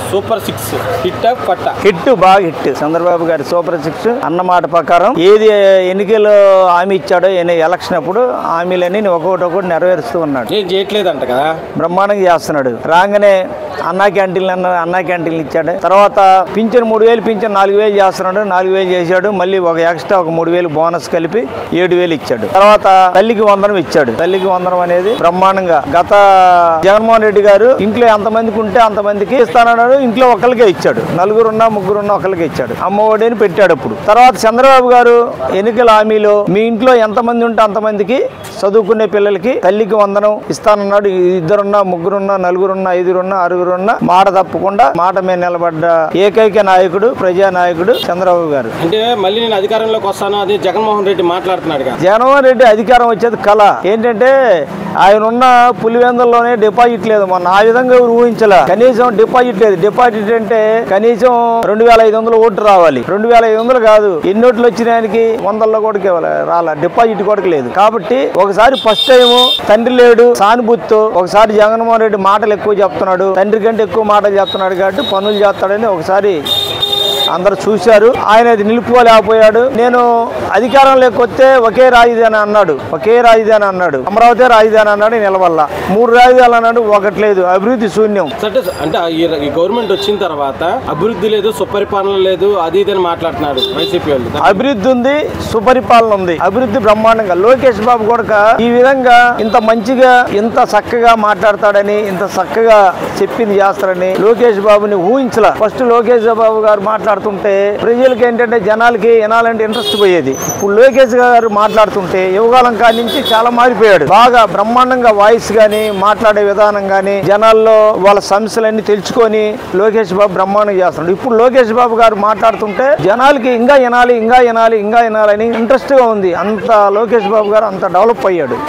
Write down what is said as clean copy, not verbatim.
Super 6 hit బాగా hit. Chandrababu గారి super 6 అన్నమాట ప్రకారం ఏది ఎన్నికలు హామీ ఇచ్చాడో ఎలక్షన్ అప్పుడు హామీలని ఒక్కొక్కటి నెరవేరుస్తూ ఉన్నాడు. ఏం చేయట్లేదంట కదా, బ్రహ్మాండంగా చేస్తున్నాడు. రాగానే అన్నా క్యాంటీన్లు ఇచ్చాడు. తర్వాత పింఛన్ 3000 పింఛన్ 4000 చేస్తున్నాడు. 4000 చేశాడు. మళ్ళీ ఒక ఎక్స్ట్రా ఒక 3000 బోనస్ కలిపి 7000 ఇచ్చాడు. తర్వాత తల్లికి వందనం ఇచ్చాడు. తల్లికి వందనం అనేది బ్రహ్మాండంగా గత జగన్మోహన్ రెడ్డి గారు ఇంట్లో ఎంతమందికి ఉంటే అంతమందికి ఇస్తానన్నాడు. ఇంట్లో ఒకరికే ఇచ్చాడు. నలుగురున్నా ముగ్గురున్నా ఒకరికే ఇచ్చాడు. అమ్మఒడిని పెట్టాడు. అప్పుడు తర్వాత చంద్రబాబు గారు ఎన్నికల హామీలో మీ ఇంట్లో ఎంతమంది ఉంటే అంతమందికి చదువుకునే పిల్లలకి తల్లికి వందనం ఇస్తానన్నాడు. 2 ముగ్గురున్నా నలుగురున్నా 5 6 మాట తప్పకుండా మాట మీద నిలబడ్డ ఏకైక నాయకుడు ప్రజానాయకుడు చంద్రబాబు గారు. అంటే మళ్ళీ నేను అధికారంలోకి వస్తాను అది జగన్మోహన్ రెడ్డి మాట్లాడుతున్నాడు. జగన్మోహన్ రెడ్డి అధికారం వచ్చేది కళ. ఏంటంటే ఆయన ఉన్న పులివెందుల్లోనే డిపాజిట్ లేదు. మొన్న ఆ విధంగా ఊహించలే. కనీసం డిపాజిట్ లేదు. డిపాజిట్ అంటే కనీసం 2500 ఓట్లు రావాలి. 2500 కాదు, ఎన్ని ఓట్లు వచ్చినాయనికి 100లో కూడా రాలా. డిపాజిట్ కూడా లేదు. కాబట్టి ఒకసారి ఫస్ట్ టైం తండ్రి లేడు సానుభూతితో ఒకసారి జగన్మోహన్ రెడ్డి మాటలు ఎక్కువ చెప్తున్నాడు. తండ్రి కంటే ఎక్కువ మాటలు చెప్తున్నాడు కాబట్టి పనులు చేస్తాడని ఒకసారి అందరు చూశారు. ఆయన అది నిలుపుకోలేకపోయాడు. నేను అధికారంలోకి వస్తే ఒకే రాజధాని అన్నాడు. అమరావతి రాజధాని అన్నాడు. నిలవల్ల 3 రాజధానులు అన్నాడు. ఒకటి లేదు. అభివృద్ధి శూన్యం. అంటే ఈ గవర్నమెంట్ వచ్చిన తర్వాత అభివృద్ధి లేదు, సుపరిపాలన లేదు, అది ఇదని మాట్లాడుతున్నాడు వైసీపీ వాళ్ళు. అభివృద్ధి ఉంది, సుపరిపాలన ఉంది. అభివృద్ధి బ్రహ్మాండంగా. లోకేష్ బాబు కూడా ఈ విధంగా ఇంత మంచిగా ఇంత చక్కగా మాట్లాడతాడని ఇంత చక్కగా చెప్పింది చేస్తాడని లోకేష్ బాబుని ఊహించలా. ఫస్ట్ లోకేష్ బాబు గారు మాట్లాడుతుంటే ప్రజలకి ఏంటంటే జనాలకి వినాలంటే ఇంట్రెస్ట్ పోయేది. ఇప్పుడు లోకేష్ గారు మాట్లాడుతుంటే యువకాలం కాడి నుంచి చాలా మారిపోయాడు. బాగా బ్రహ్మాండంగా వాయిస్ గానీ మాట్లాడే విధానం గానీ జనాల్లో వాళ్ళ సమస్యలన్నీ తెలుసుకొని లోకేష్ బాబు బ్రహ్మాండంగా చేస్తున్నాడు. ఇప్పుడు లోకేష్ బాబు గారు మాట్లాడుతుంటే జనాలకి ఇంకా వినాలి అని ఇంట్రెస్ట్ గా ఉంది. అంత లోకేష్ బాబు గారు అంత డెవలప్ అయ్యాడు.